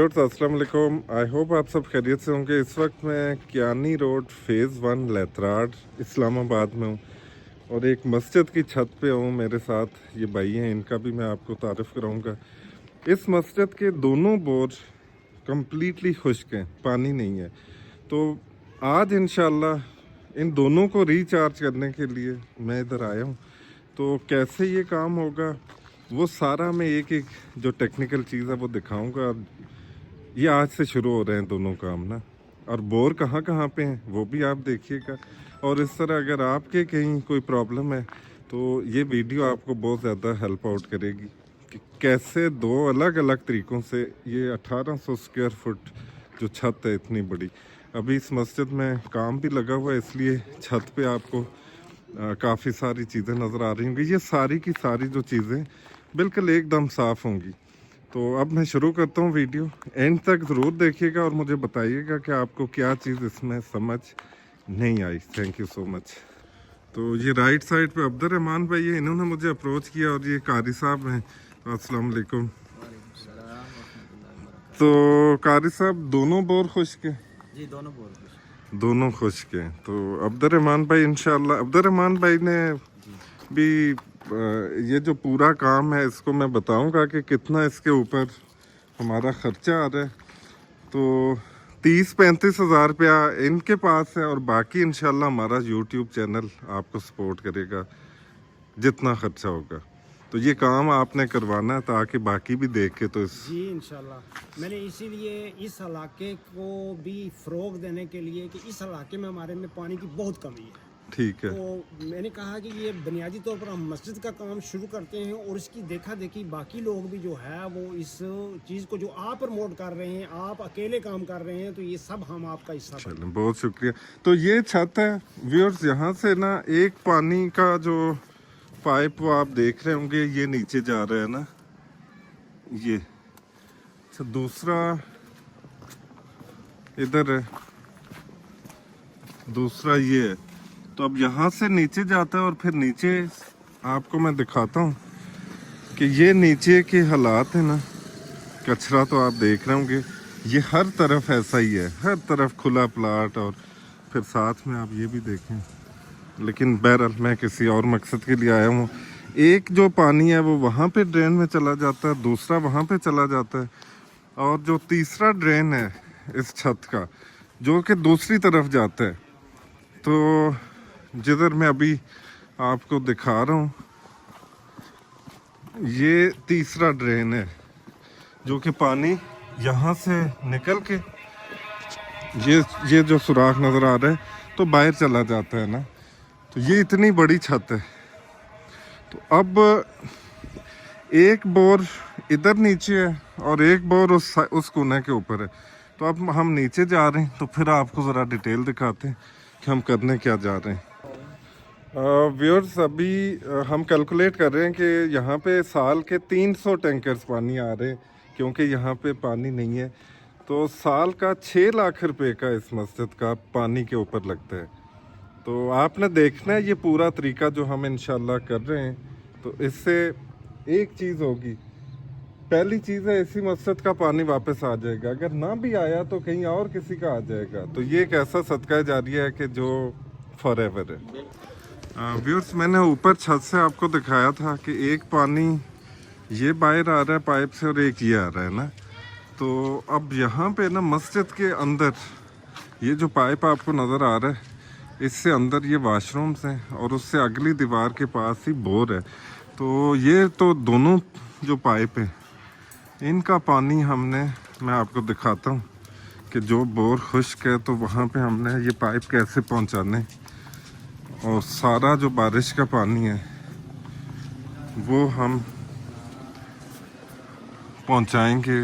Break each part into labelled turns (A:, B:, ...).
A: अस्सलाम वालेकुम। I hope आप सब खैरियत से होंगे। इस वक्त मैं कियानी रोड फ़ेज़ 1 लेतराड इस्लामाबाद में हूँ और एक मस्जिद की छत पे हूँ। मेरे साथ ये भाई हैं, इनका भी मैं आपको तारुफ़ कराऊँगा। इस मस्जिद के दोनों बोर कम्प्लीटली खुश्क हैं, पानी नहीं है। तो आज इंशाल्लाह इन दोनों को रिचार्ज करने के लिए मैं इधर आया हूँ। तो कैसे ये काम होगा वो सारा मैं एक एक जो टेक्निकल चीज़ है वो दिखाऊंगा। ये आज से शुरू हो रहे हैं दोनों काम ना, और बोर कहाँ कहाँ पे हैं वो भी आप देखिएगा। और इस तरह अगर आपके कहीं कोई प्रॉब्लम है तो ये वीडियो आपको बहुत ज़्यादा हेल्प आउट करेगी कि कैसे दो अलग अलग तरीक़ों से ये 1800 स्क्वायर फुट जो छत है इतनी बड़ी। अभी इस मस्जिद में काम भी लगा हुआ है, इसलिए छत पे आपको काफ़ी सारी चीज़ें नज़र आ रही होंगी। ये सारी की सारी जो चीज़ें बिल्कुल एकदम साफ़ होंगी। तो अब मैं शुरू करता हूँ वीडियो। एंड तक ज़रूर देखिएगा और मुझे बताइएगा कि आपको क्या चीज़ इसमें समझ नहीं आई। Thank you so much. तो ये राइट साइड पे अब्दुल रहमान भाई है, इन्होंने मुझे अप्रोच किया और ये कारी साहब हैं। अस्सलाम वालेकुम। तो कारी साहब दोनों बोर खुश्क हैं?
B: जी दोनों बोर खुश्क,
A: दोनों खुश्क हैं। तो अब्दुल रहमान भाई इंशाल्लाह, अब्दुल रहमान भाई ने भी ये जो पूरा काम है इसको मैं बताऊंगा कि कितना इसके ऊपर हमारा ख़र्चा आ रहा है। तो 30-35 हज़ार रुपया इनके पास है और बाकी इंशाल्लाह हमारा यूट्यूब चैनल आपको सपोर्ट करेगा जितना ख़र्चा होगा। तो ये काम आपने करवाना है ताकि बाकी भी देखे तो
B: जी इंशाल्लाह। मैंने इसीलिए इस इलाके को भी फ़रोग देने के लिए कि इस इलाके में हमारे में पानी की बहुत कमी है,
A: ठीक है।
B: तो मैंने कहा कि ये बुनियादी तौर पर हम मस्जिद का काम शुरू करते हैं और इसकी देखा देखी बाकी लोग भी जो है वो इस चीज़ को जो आप प्रमोट कर रहे हैं, आप अकेले काम कर रहे हैं, तो ये सब हम आपका हिस्सा हैं।
A: चलें, बहुत शुक्रिया। तो ये छत है व्यूअर्स, यहाँ से ना एक पानी का जो पाइप वो आप देख रहे होंगे ये नीचे जा रहा है ना, ये अच्छा दूसरा इधर है, दूसरा ये है। तो अब यहाँ से नीचे जाता है और फिर नीचे आपको मैं दिखाता हूँ कि ये नीचे के हालात है ना। कचरा तो आप देख रहे होंगे, ये हर तरफ ऐसा ही है, हर तरफ खुला प्लाट। और फिर साथ में आप ये भी देखें, लेकिन बहरहाल मैं किसी और मकसद के लिए आया हूँ। एक जो पानी है वो वहाँ पे ड्रेन में चला जाता है, दूसरा वहाँ पे चला जाता है, और जो तीसरा ड्रेन है इस छत का जो कि दूसरी तरफ जाता है। तो जिधर मैं अभी आपको दिखा रहा हूँ ये तीसरा ड्रेन है जो कि पानी यहाँ से निकल के ये जो सुराख नज़र आ रहा है तो बाहर चला जाता है ना। तो ये इतनी बड़ी छत है। तो अब एक बोर इधर नीचे है और एक बोर उस कोने के ऊपर है। तो अब हम नीचे जा रहे हैं, तो फिर आपको ज़रा डिटेल दिखाते हैं कि हम करने क्या जा रहे हैं। व्यूअर्स अभी हम कैलकुलेट कर रहे हैं कि यहाँ पे साल के 300 टैंकर्स पानी आ रहे हैं क्योंकि यहाँ पे पानी नहीं है। तो साल का 6 लाख रुपए का इस मस्जिद का पानी के ऊपर लगता है। तो आपने देखना है ये पूरा तरीका जो हम इंशाल्लाह कर रहे हैं। तो इससे एक चीज़ होगी, पहली चीज़ है इसी मस्जिद का पानी वापस आ जाएगा, अगर ना भी आया तो कहीं और किसी का आ जाएगा। तो ये एक ऐसा सदका जारिया है कि जो फॉरएवर है। व्यूअर्स मैंने ऊपर छत से आपको दिखाया था कि एक पानी ये बाहर आ रहा है पाइप से और एक ये आ रहा है ना। तो अब यहाँ पे ना मस्जिद के अंदर ये जो पाइप आपको नज़र आ रहा है इससे अंदर ये वाशरूम्स हैं और उससे अगली दीवार के पास ही बोर है। तो ये तो दोनों जो पाइप हैं इनका पानी हमने, मैं आपको दिखाता हूँ कि जो बोर खुश्क है तो वहाँ पे हमने ये पाइप कैसे पहुँचाने, और सारा जो बारिश का पानी है वो हम पहुँचाएंगे।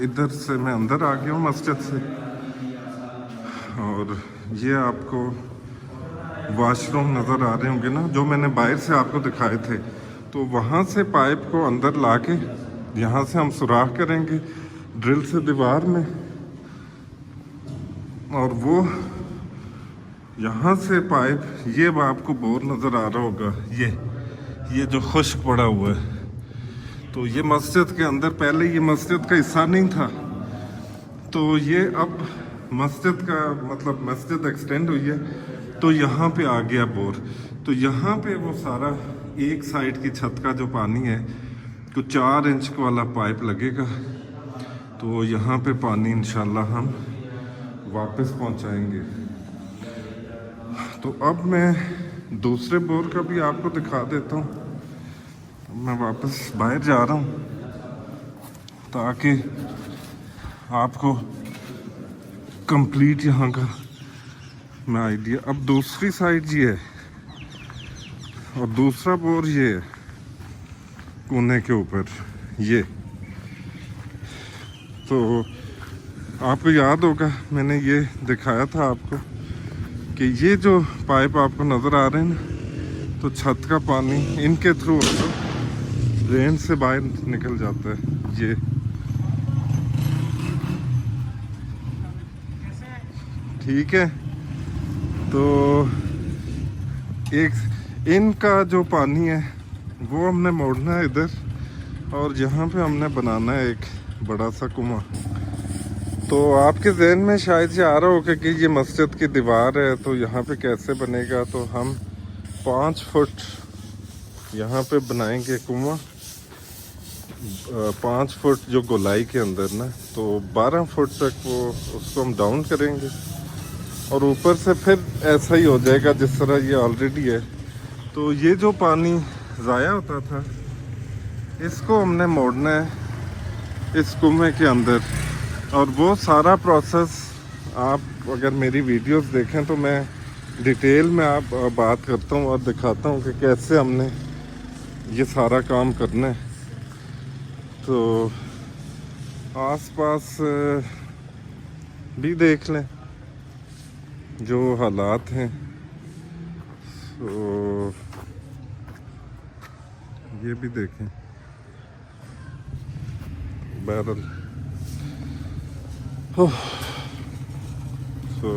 A: इधर से मैं अंदर आ गया हूँ मस्जिद से, और ये आपको वॉशरूम नज़र आ रहे होंगे ना जो मैंने बाहर से आपको दिखाए थे। तो वहाँ से पाइप को अंदर ला के यहाँ से हम सुराख करेंगे ड्रिल से दीवार में, और वो यहाँ से पाइप, ये आपको बोर नज़र आ रहा होगा, ये जो खुश्क पड़ा हुआ है, तो ये मस्जिद के अंदर, पहले ये मस्जिद का हिस्सा नहीं था, तो ये अब मस्जिद का मतलब मस्जिद एक्सटेंड हुई है, तो यहाँ पे आ गया बोर। तो यहाँ पे वो सारा एक साइड की छत का जो पानी है, कुछ 4 इंच वाला पाइप लगेगा, तो यहाँ पे पानी इंशाल्लाह हम वापस पहुँचाएंगे। तो अब मैं दूसरे बोर का भी आपको दिखा देता हूँ। मैं वापस बाहर जा रहा हूँ ताकि आपको कंप्लीट यहाँ का मैं आइडिया। अब दूसरी साइड ये है और दूसरा बोर ये है कोने के ऊपर ये। तो आपको याद होगा मैंने ये दिखाया था आपको कि ये जो पाइप आपको नज़र आ रहे हैं ना, तो छत का पानी इनके थ्रू ड्रेन से बाहर निकल जाता है। ये ठीक है, तो एक इनका जो पानी है वो हमने मोड़ना है इधर, और यहाँ पे हमने बनाना है एक बड़ा सा कुआं। तो आपके जहन में शायद ये आ रहा होगा कि ये मस्जिद की दीवार है तो यहाँ पे कैसे बनेगा। तो हम 5 फुट यहाँ पे बनाएंगे कुआं, 5 फुट जो गोलाई के अंदर ना, तो 12 फुट तक वो उसको हम डाउन करेंगे, और ऊपर से फिर ऐसा ही हो जाएगा जिस तरह ये ऑलरेडी है। तो ये जो पानी ज़ाया होता था इसको हमने मोड़ना है इस कुएं के अंदर, और वो सारा प्रोसेस आप अगर मेरी वीडियोस देखें तो मैं डिटेल में आप बात करता हूँ और दिखाता हूँ कि कैसे हमने ये सारा काम करना है। तो आसपास भी देख लें जो हालात हैं। तो ये भी देखें बैरल। तो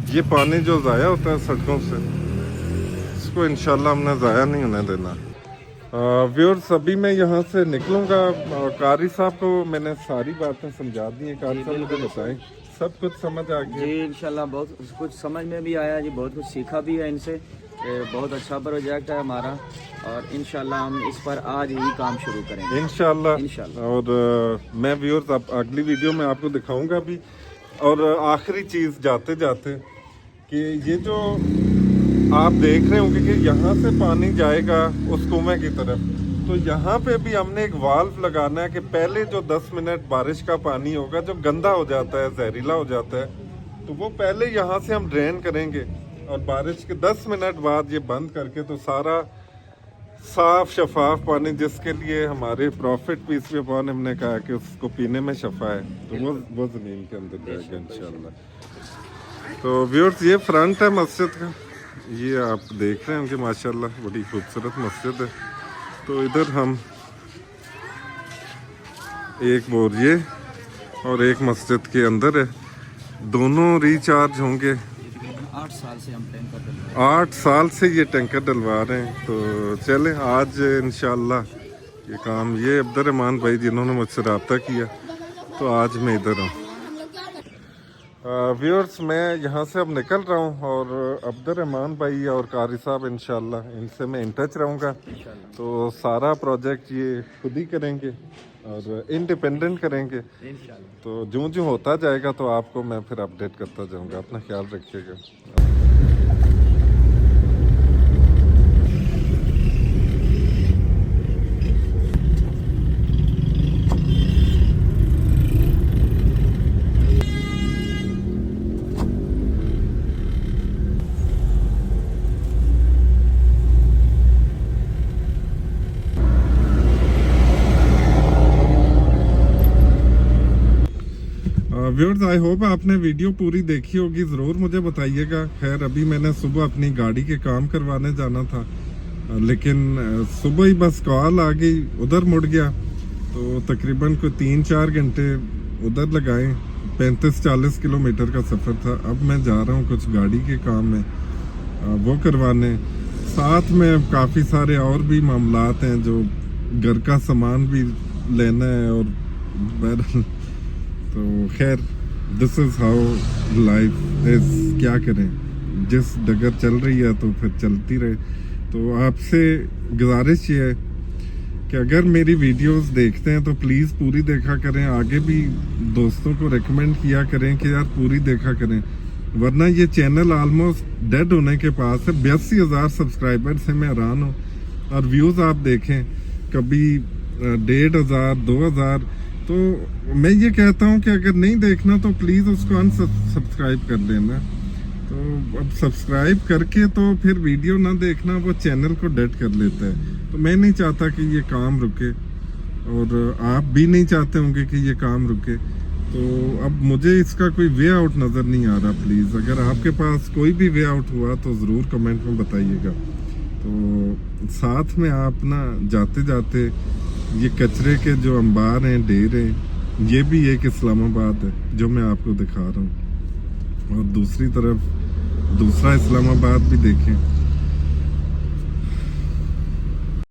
A: ये पानी जो ज़ाया होता है सड़कों से, इसको इंशाल्लाह हमने ज़ाया नहीं होने देना। व्यूअर्स, अभी मैं यहाँ से निकलूँगा। कारी साहब को मैंने सारी बातें समझा दी हैं। कारी साहब मुझे बताएं, सब कुछ समझ आ गया?
C: जी इंशाल्लाह बहुत कुछ समझ में भी आया जी, बहुत कुछ सीखा भी है इनसे। बहुत अच्छा प्रोजेक्ट है हमारा, और इंशाल्लाह हम इस पर आज ही काम शुरू करेंगे
A: इंशाल्लाह। और मैं व्यूअर्स अब अगली वीडियो में आपको दिखाऊंगा भी। और आखिरी चीज़ जाते जाते कि ये जो आप देख रहे होंगे कि यहाँ से पानी जाएगा उस कुएं की तरफ, तो यहाँ पे भी हमने एक वाल्व लगाना है कि पहले जो 10 मिनट बारिश का पानी होगा जो गंदा हो जाता है, जहरीला हो जाता है, तो वो पहले यहाँ से हम ड्रेन करेंगे, और बारिश के 10 मिनट बाद ये बंद करके तो सारा साफ शफाफ पानी, जिसके लिए हमारे प्रॉफिट पीस पे पानी हमने कहा कि उसको पीने में शफा है, तो वो ज़मीन के अंदर जाएगा इंशाल्लाह। तो व्यूअर्स, ये फ्रंट है मस्जिद का, ये आप देख रहे हैं कि माशाल्लाह बड़ी खूबसूरत मस्जिद है। तो इधर हम एक बोर ये और एक मस्जिद के अंदर है, दोनों रिचार्ज होंगे।
C: 8 साल से हम टैंकर डलवा रहे हैं।
A: 8 साल से ये टैंकर डलवा रहे हैं। तो चलें आज इंशाल्लाह ये काम, ये अब्दुर्रहमान भाई जिन्होंने मुझसे रब्ता किया, तो आज मैं इधर हूँ। व्यूअर्स, मैं यहाँ से अब निकल रहा हूँ, और अब्दुर्रहमान भाई और कारी साहब इंशाल्लाह इनसे मैं इन टच रहूँगा। तो सारा प्रोजेक्ट ये खुद ही करेंगे और इंडिपेंडेंट करेंगे। तो जो जो होता जाएगा तो आपको मैं फिर अपडेट करता जाऊँगा। अपना ख्याल रखिएगा। व्यूअर्स, आई होप आपने वीडियो पूरी देखी होगी, ज़रूर मुझे बताइएगा। खैर अभी मैंने सुबह अपनी गाड़ी के काम करवाने जाना था, लेकिन सुबह ही बस कॉल आ गई, उधर मुड़ गया। तो तकरीबन कोई 3-4 घंटे उधर लगाए, 35-40 किलोमीटर का सफ़र था। अब मैं जा रहा हूँ कुछ गाड़ी के काम में वो करवाने, साथ में काफ़ी सारे और भी मामलात हैं जो घर का सामान भी लेना है और बहरहाल तो खैर this is how life is. क्या करें, जिस डगर चल रही है तो फिर चलती रहे। तो आपसे गुजारिश ये है कि अगर मेरी वीडियोस देखते हैं तो प्लीज़ पूरी देखा करें, आगे भी दोस्तों को रेकमेंड किया करें कि यार पूरी देखा करें, वरना ये चैनल ऑलमोस्ट डेड होने के पास है। 82,000 सब्सक्राइबर से मैं हैरान हूँ, और व्यूज़ आप देखें कभी 1,500 2,000। तो मैं ये कहता हूँ कि अगर नहीं देखना तो प्लीज़ उसको अनसब्सक्राइब कर लेना। तो अब सब्सक्राइब करके तो फिर वीडियो ना देखना, वो चैनल को डेड कर लेता है। तो मैं नहीं चाहता कि ये काम रुके, और आप भी नहीं चाहते होंगे कि ये काम रुके। तो अब मुझे इसका कोई वे आउट नज़र नहीं आ रहा। प्लीज़ अगर आपके पास कोई भी वे आउट हुआ तो ज़रूर कमेंट में बताइएगा। तो साथ में आप ना जाते जाते ये कचरे के जो अंबार हैं, ढेर हैं, ये भी एक इस्लामाबाद है जो मैं आपको दिखा रहा हूँ, और दूसरी तरफ दूसरा इस्लामाबाद भी देखें।